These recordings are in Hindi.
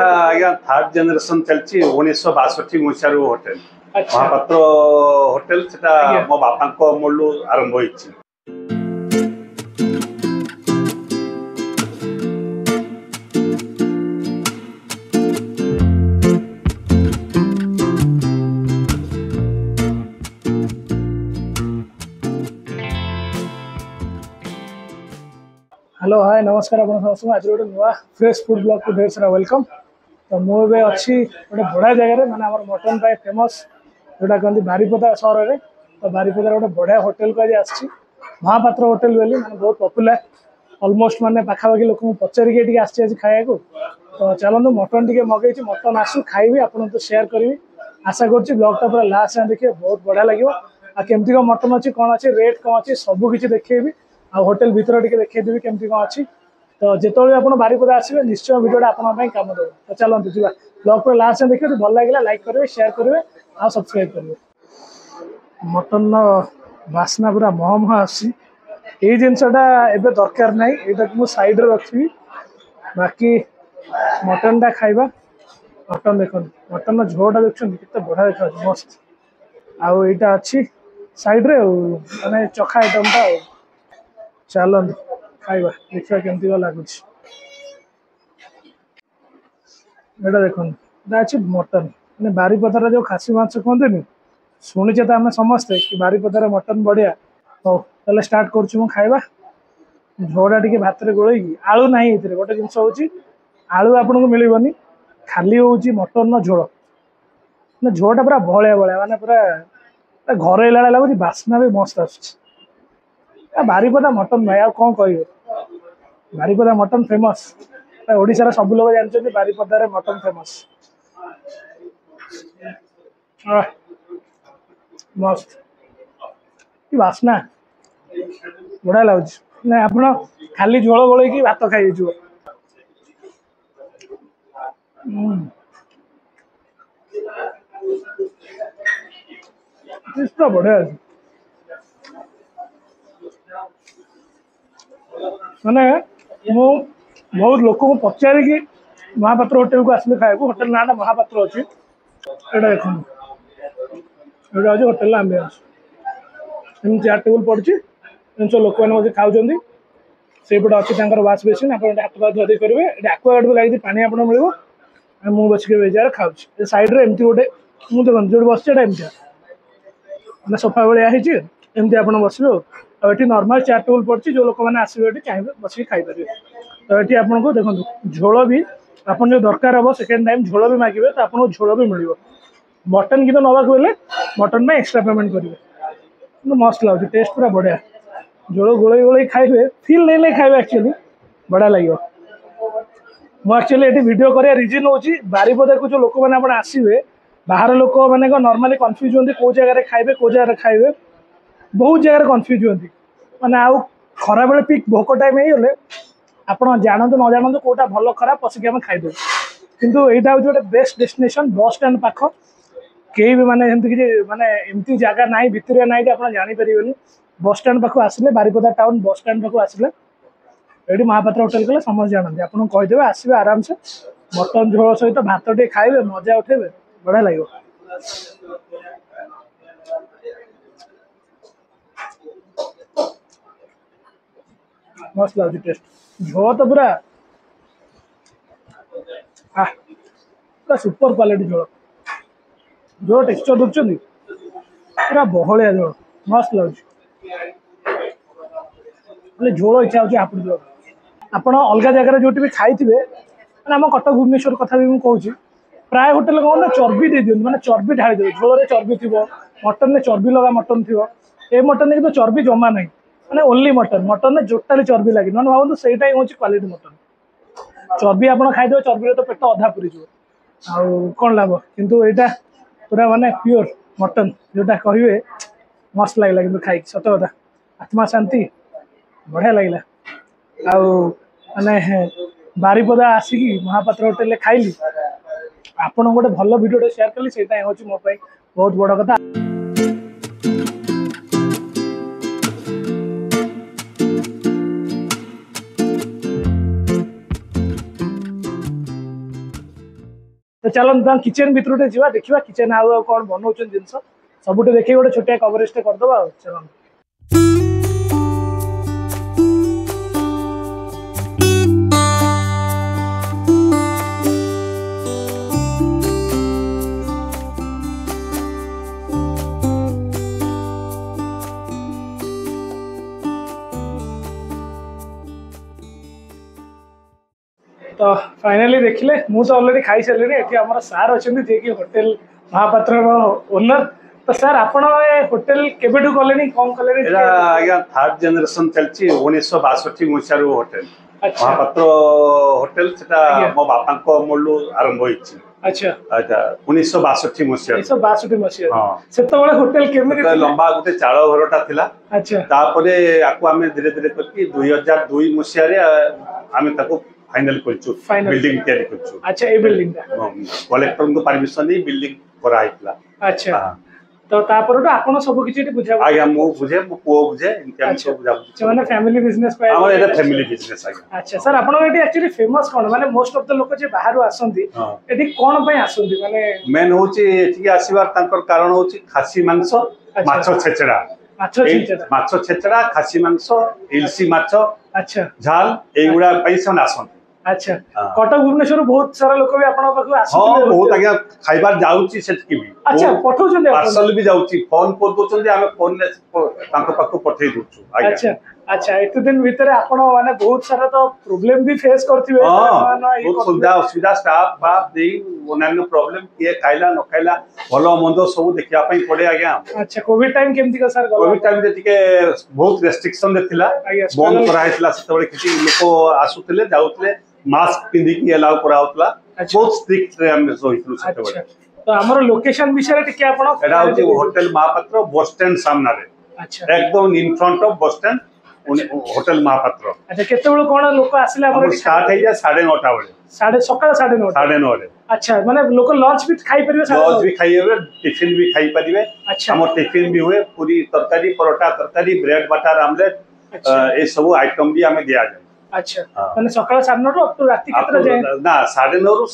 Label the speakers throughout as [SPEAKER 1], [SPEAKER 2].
[SPEAKER 1] आज्ञा थर्ड जनरेशन चलती 1962 मसीह होटेल महापात्र होटेल से मो बापा अमल आरंभ होती।
[SPEAKER 2] हेलो हाय नमस्कार आप आज गोटे नुआ फ्रेश फूड ब्लॉग को ढेर सारा वेलकम। तो मुझे अच्छी गोटे बढ़िया जगह मैंने आम मटन पाई फेमस जोटा कहते बारिपदा सहर में। तो बारिपदार गोटे बढ़िया होटेल को आज आसी महापात्र होटेल बोली मैंने बहुत पपुलर अलमोस्ट मैंने पाखापाखि लोक पचारिक आज खाया को। तो चलते मटन टी मगेगी मटन आसू खाइबी आपन तो शेयर करी आशा करुँच ब्लॉगटा पूरा लास्ट में देखिए बहुत बढ़िया लगे। आमती कौन मटन अच्छी कौन अच्छी रेट कौन अच्छी सबकि देखेबी आ होटेल भीतर टिके देखदेवी केमती कौन अच्छी। तो जिते आप बारिपदा आसवे निश्चय भिडियोटा आपंपाई कम देव। तो चलते जी ब्लॉग पूरा लास्ट में देखिए भल लगे लाइक करेंगे शेयर करेंगे आ सब्सक्राइब करेंगे। मटन बास्ना पूरा महमह आसी जिनसटा एबे दरकार ना यहाँ मुझे साइड रखी बाकी मटन टा खाइबा। मटन देख मटन झोटा देखते बढ़िया देखा मस्त आउ यहाँ अच्छी साइड रे माने चखा आइटमटा। चलते खाइबा देखा केमती लगुच यहाँ देखो मटन मैंने बारिपदार जो खासी मांस कहते शुणीचे तो आम समस्ते कि बारिपदार मटन बढ़िया। हो ताले स्टार्ट करुँ खाइबा झोड़ा टी भात गोल आलू ना ये गोटे जिन हूँ आलू आपन को मिलनी खाली हूँ मटन झोल झोटा पूरा भलिया भलिया माने पूरा घर इला लगुच बास्ना भी मस्त आस बारिपदा मटन भाई कौन कह बारिपदा मटन फेमस ओडिशार सब लोग जानते बारिपदार मटन फेमस मस्त बास्ना बढ़िया लगुच ना आप खाली झोल गोल भात खाई बढ़िया मैंने मु बहुत लोक को पचारिक महापात्र होटेल को आसले खाया होटेल ना महापात्र अच्छी यहाँ देख यहाँ हूँ होटेल आम्बियंस चेयर टेबुल पड़ी जिन लोक मैंने खाऊँ से पटे अच्छी वाश बेसिन आप हाथ पा धुआधुई करेंगे आक्वागार्ड भी लगी पानी आप मिले मुझे बस बेजार खाऊँ सैड्रे एमती गोटे मुझे देखो जो बस एमती मैंने सोफा भाई एमती आप बसवे ये नॉर्मल चेयर टेबुल पड़ी जो लोक मैंने आसवे चाहिए बस खाईपर। तो ये आपको देखो झोल भी आप जो दरकार हम सेकेंड टाइम झोल भी मांगे तो आपको झोल भी मिल मटन कि नवाक बोले मटन में एक्सट्रा पेमेंट करेंगे मस्त लगे टेस्ट पूरा बढ़िया झोल गोल गोल खाइबे फिल नहीं खाइबे एक्चुअली बढ़िया लगे। मुझे ये वीडियो कर रिजन हूँ बारिपदा को जो लोक मैंने आसवे बाहर लोक मैंने नॉर्मली कन्फ्यूज होती कौ जगह खाइबे कौ जगह खाइबे बहुत जगह कन्फ्यूज होती मैंने आउ खरा बेले पिक भोक टाइम होगले आप जानतु न जानतु कौटा भल खराब पशिक आम खाईदे किंतु यहाँ हूँ गोटे बेस्ट डेस्टिनेशन बस स्टैंड पाख कहीं भी माने कि माने एमती जगह ना भितर ना आप जापर बस स्टैंड पाख आसिले बारिपदा टाउन बस स्टैंड पाख आसिले ये महापात्र होटेल कले समस्त जानते आपको कहीदेवे आसवे आराम से मटन झोल सहित भात टे खाइबे मजा उठेबे बढ़िया लगे। मस्त लगे टेस्ट झोल तो पूरा पूरा सुपर क्वालिटी झोल जो टेक्सचर देखते पूरा बहलिया झोल मस्त लगे झोल इच्छा हो आप अलग जगह जो भी खाई आम कटक भुवनेश्वर कथा भी मुझे प्राय होटेल कौन चर्बी दे दिखाते मैंने चर्बी ढाई देवे झोल चर्बी थी मटन में चर्बी लगा मटन थी ए मटन में तो चर्बी जमा ना मैंने ओनली मटन मटन में टोटाली चर्बी लगे मैंने भावतु से हूँ क्वालिटी मटन चर्बी आप खाईदे चर्बी तो पेट अधा पूरी आउ कौन लाभ किंतु यहाँ पूरा माने प्योर मटन जोटा कहे मस्त लगे कि खाई सत कथा आत्मा शांति बढ़िया लगे माने बारिपदा आसिकी महापात्र होटेल खाइली आपन गोटे भल वीडियो शेयर कली से हूँ मो बहुत बड़ कथा। चलो किचन भितर जा देखा किचन आउ कौन बनाऊँ जिनस सबुठे देखिए गोटे छोटिया कवरेज करदे चलो। तो फाइनली देखिले मु तो ऑलरेडी खाई सारे ये आम सार अच्छा जे कि होटेल महापात्र ओनर। तो सर आप होटेल केबेठू कले कौन कले?
[SPEAKER 1] आज्ञा थर्ड जनरेशन चलती 1962 मसीह होटेल महापात्र होटेल से मो बापा अमलू आरंभ होती।
[SPEAKER 2] अच्छा
[SPEAKER 1] अच्छा 1962 मसीह
[SPEAKER 2] 1962 मसीहा से होटेल केमिति
[SPEAKER 1] लंबा गोटे चाल घरटा थिला।
[SPEAKER 2] अच्छा
[SPEAKER 1] तापरे आकु आमे धीरे धीरे करके 2002 मसीह रे आमे ताको फाइनल करछु बिल्डिंग तैयारी करछु।
[SPEAKER 2] अच्छा ए बिल्डिंग
[SPEAKER 1] कलेक्टर को परमिशन दे बिल्डिंग करा हितला।
[SPEAKER 2] अच्छा तो तापर आपण सब किछि बुझा?
[SPEAKER 1] आज्ञा मु बुझे मु पो बुझे इनके हम सब बुझा
[SPEAKER 2] माने फैमिली बिजनेस पे
[SPEAKER 1] हमर एटा फैमिली बिजनेस आज्ञा।
[SPEAKER 2] अच्छा सर आपण एटी एक्चुअली फेमस कोन माने मोस्ट ऑफ द लोक जे बाहर आसंती एटी कोन पय आसंती माने मेन
[SPEAKER 1] होची एठी आसीबार तांकर कारण होची खासी मांस माछो छेचड़ा माछो छेचड़ा खासी मांस इलसी माछो
[SPEAKER 2] अच्छा
[SPEAKER 1] झाल एगुडा पैसा आसंती।
[SPEAKER 2] अच्छा कटक भुवनेश्वर बहुत सारा लोक भी आपण पाखु आसी
[SPEAKER 1] हां बहुत आज्ञा खाइबार जाउची सेटकी भी
[SPEAKER 2] अच्छा पठौछन
[SPEAKER 1] पार्सल भी जाउची फोन कर दोछन जे हमें फोन ने तांको पाखु पठै दोछु आज्ञा।
[SPEAKER 2] अच्छा अच्छा एते दिन भीतर आपण माने बहुत सारा तो प्रॉब्लम भी फेस करथिबे
[SPEAKER 1] बहुत सुविधा स्टाफ बाप देई ओनानो प्रॉब्लम के खाइला न खाइला भलो मंदो सब देखिया पई पड़े आज्ञा।
[SPEAKER 2] अच्छा कोविड टाइम केमति का सर?
[SPEAKER 1] कोविड टाइम रे टिके बहुत रेस्ट्रिक्शन दे थिला बंद करा हितला सेतबे किछि लोक आसुतले जाउतले मास्क पिंदी की अलाउ करा होतला बहुत स्ट्रिक्ट रे हम सोइतलु सेतबे।
[SPEAKER 2] तो हमर लोकेशन विषय रे टिके आपण
[SPEAKER 1] एडा होची होटल महापात्र बस स्टैंड सामना रे। अच्छा एकदम in front of bus stand hotel Mahapatra. अच्छा
[SPEAKER 2] केते बेल कोन लोक आसिला हमर
[SPEAKER 1] स्टार्ट है जा 9:30 बजे
[SPEAKER 2] साढ़े सकाळ 9:30 रे। अच्छा माने लोक लंच भी खाई परिबे?
[SPEAKER 1] लंच भी खाइबे टिफिन भी खाई परिबे। अच्छा हम टिफिन भी हुए पूरी तरकारी परोटा तरकारी ब्रेड बटर आमलेट ए सब आइटम भी हमें दिया जाए। अच्छा माने सकाळ 9:30 अप टू रात केतरा जाए? ना 9:30 रु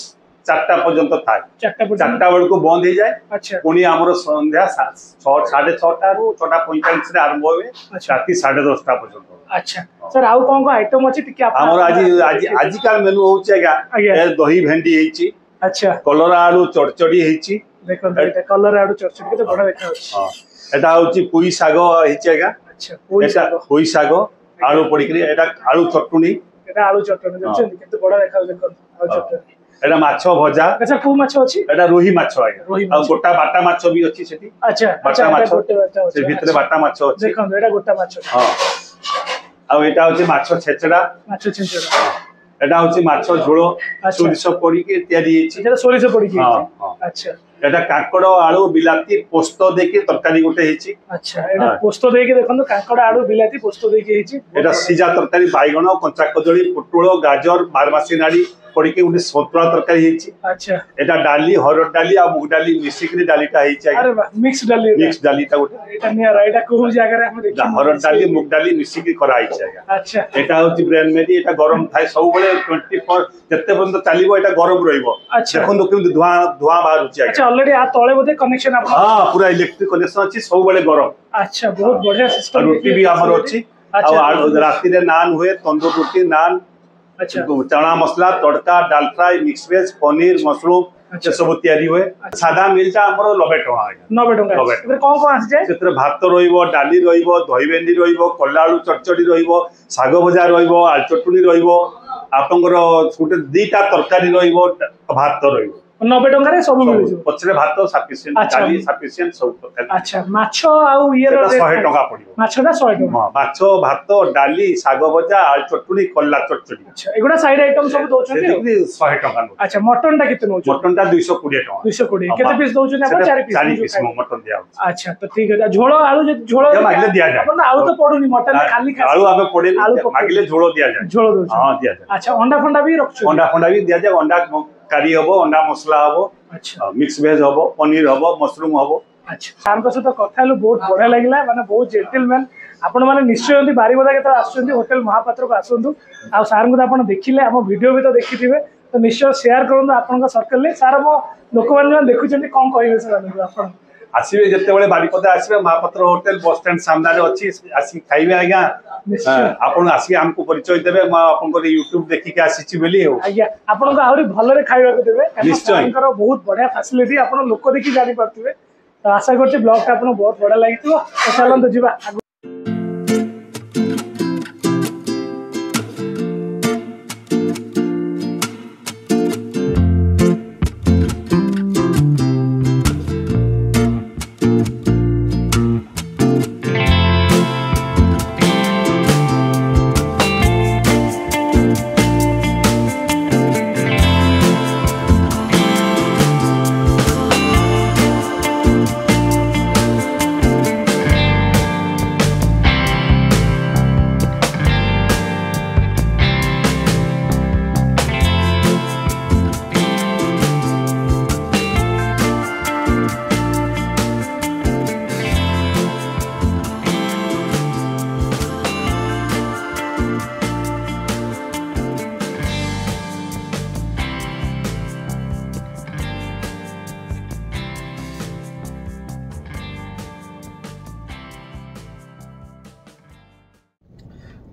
[SPEAKER 1] 4टा पर्यंत थाए 4टा बेल को बंद हो जाए। अच्छा पुनी हमरो संध्या 6:30 रु 6:45 रे आरंभ होवे राती 10:30 पर्यंत। अच्छा सर आउ कोन को आइटम अछि टिके आप हमर आज काल मेनू होछि आज्ञा दही भेंडी हेछि। अच्छा कलर आलू चड़चड़ी हेछि देखो एटा कलर आलू चड़चड़ी के बड़ा देखा होछि। हां एटा होछि पुई सागो हेछि आज्ञा। अच्छा पुई सागो आलू पड़ी करी एटा आलू चटनी देखछन किंतु बड़ा देखा देखो आलू चटनी एटा माछो भजा। अच्छा को माछो अछि? एटा रोही माछो आया आ गोटा बाटा माछो भी अछि सेठी। अच्छा बाटा माछो से भितरे बाटा माछो अछि देखो एटा गोटा माछो। हां आ एटा होछि माछो छेचड़ा एटा होछि माछो झोलो सोरिष पड़ी के तयारी हेछि। एटा सोरिष पड़ी के हेछि। अच्छा एटा काकड़ आलू बिलाती पोस्त देके तरकारी गोटे हेछि। अच्छा एटा पोस्त देके देखन काकड़ आलू बिलाती पोस्त देके हेछि। एटा सीजा तरकारी बाइगण कंचा कदली पुटुळ गाजर बारमासी नाडी पड़ी के उनी सतुआ तरकारी हेछि। अच्छा एटा डाली हरड डाली आ मुग डाली मिसिकरी डालीटा हेछि। अरे वाह मिक्स डालीटा गोटे एटा निया राइटा को जगह रे हम देखि हरड डाली मुग डाली मिसिकरी करा हेछि आगा। अच्छा एटा होछि ब्रांड मेडी एटा गरम थाय सब बेले 24 जत्ते पर्यंत चालिबो एटा गरम रहइबो। देखन केमि धुआं बाहर होछि आगा। अच्छा ऑलरेडी आ तळे बोधे कनेक्शन आप? हां पूरा इलेक्ट्रिक कनेक्शन अछि सब बेले गरम। अच्छा बहुत बढ़िया सिस्टम रोटी भी हमर अछि। आ राती रे नान हुए तंदूर रोटी नान। अच्छा चना masala tadka dal fry mix veg paneer mushroom ये सब तैयारी हुए। सादा मिलता हमरो 90 टका आगे 90 टका एबे कोन कोन आस जाय सेत्र भात रहिबो डाली रहिबो दही भेंडी रहिबो कोल्ला आलू चटचड़ी रहिबो साग भजा रहिबो आल चटुनी रहिबो आपनकर गुटे दीटा तरकारी रहिबो भात रहिबो 90 टका रे सब मिल जो पछरे भात सफिशिएंट डाली सफिशिएंट सब तरकारी। अच्छा माछो आउ ये 100 टका पड़िबो माछोटा 100 टका। हां माछो भात डाली साग भजा आल चटुनी कोल्ला चटचड़ी। अच्छा एगुडा साइड आइटम सब दोछन 100 टका। अच्छा मटन टा कितनो होछ? मटन टा 220 टका 220 केते पीस दोछन आप? 4 पीस मटन दिया। अच्छा तो ठीक है झोलो आलू झोलो मागले दिया जाय अपन आलू तो पडुनी मटन खाली खा आलू हमें पड़े मागले झोलो दिया जाय झोलो दोछ। हां दिया जाय। अच्छा अंडा फंडा भी रखछ? अंडा फंडा भी दिया जाय अंडा कारी हबो अंडा मसला हबो। अच्छा मिक्स वेज हबो पनीर हबो मशरूम हबो। अच्छा हमको सहित कथा हेलु बहुत बढ़िया लागिला माने बहुत जेंटलमैन आपण माने निश्चय यदि बारीबदा केत आछुंती होटल महापात्र को आसंतु आ सार को आपण देखिले हम वीडियो भी तो देखिथिबे
[SPEAKER 2] तो निश्चय शेयर करूँ आपण सर्कल सार मो लोक मैंने देखुं कौन कहे से
[SPEAKER 1] आसवे जिते बारिपदा आसवे महापात्र होटेल बस स्टैंड सामने अच्छी आसिक खाइबे आज्ञा आपन आसी हमको परिचय देबे म आपन यूट्यूब देखिके आसीची बोली हो
[SPEAKER 2] आज्ञा आपन को आहुरी भलरे खाइबा को देबे
[SPEAKER 1] निश्चय
[SPEAKER 2] बहुत बढ़िया फैसिलिटी आपन लोक देखि जानि परथिबे तो आशा करछि ब्लॉग ता आपन बहुत बड़ा लागितो तो चलन तो जीवा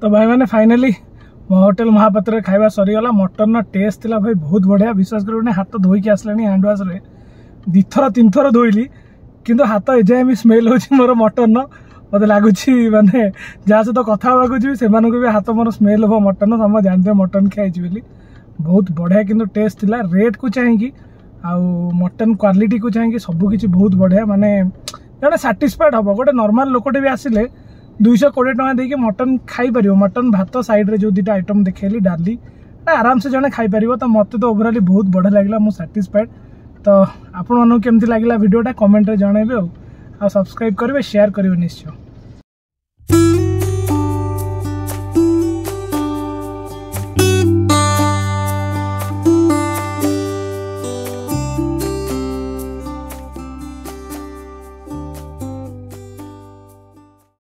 [SPEAKER 2] तो भाई मैंने फाइनाली होटेल महापात्र खाଇବା सरीगला मटन टेस्ट थिला भाई बहुत बढ़िया विश्वास करूँ हाथ धोईकी आसलानी हैंड वाश रे दिथर तीन थर धोइली किंतु हाथ एजाए भी स्मेल हो मोर मटन मत लगुच माने जहाँ सहित कथा होगा से भी हाथ मोर स्मेल हो मटन तुम जानते मटन खाई बोली बहुत बढ़िया किंतु टेस्ट थिला रेट को चाहिए आउ मटन क्वालिटी को चाहिए सबकि बहुत बढ़िया माने जड़े साटिस्फाइड हम गोटे नॉर्मल लोकटे भी आसिले 220 टका देके मटन खाई पारिबो मटन भात साइड रे जो दुटा आइटम देखेली डाली आराम से जने खाई पारिबो तो मते तो ओवरऑली बहुत बढ़िया लागला मु सैटिस्फाइड तो आपण मानू केमती लागला वीडियोटा कमेंट रे जणाइबे आ सब्सक्राइब करिवे शेयर करिवे निश्चय।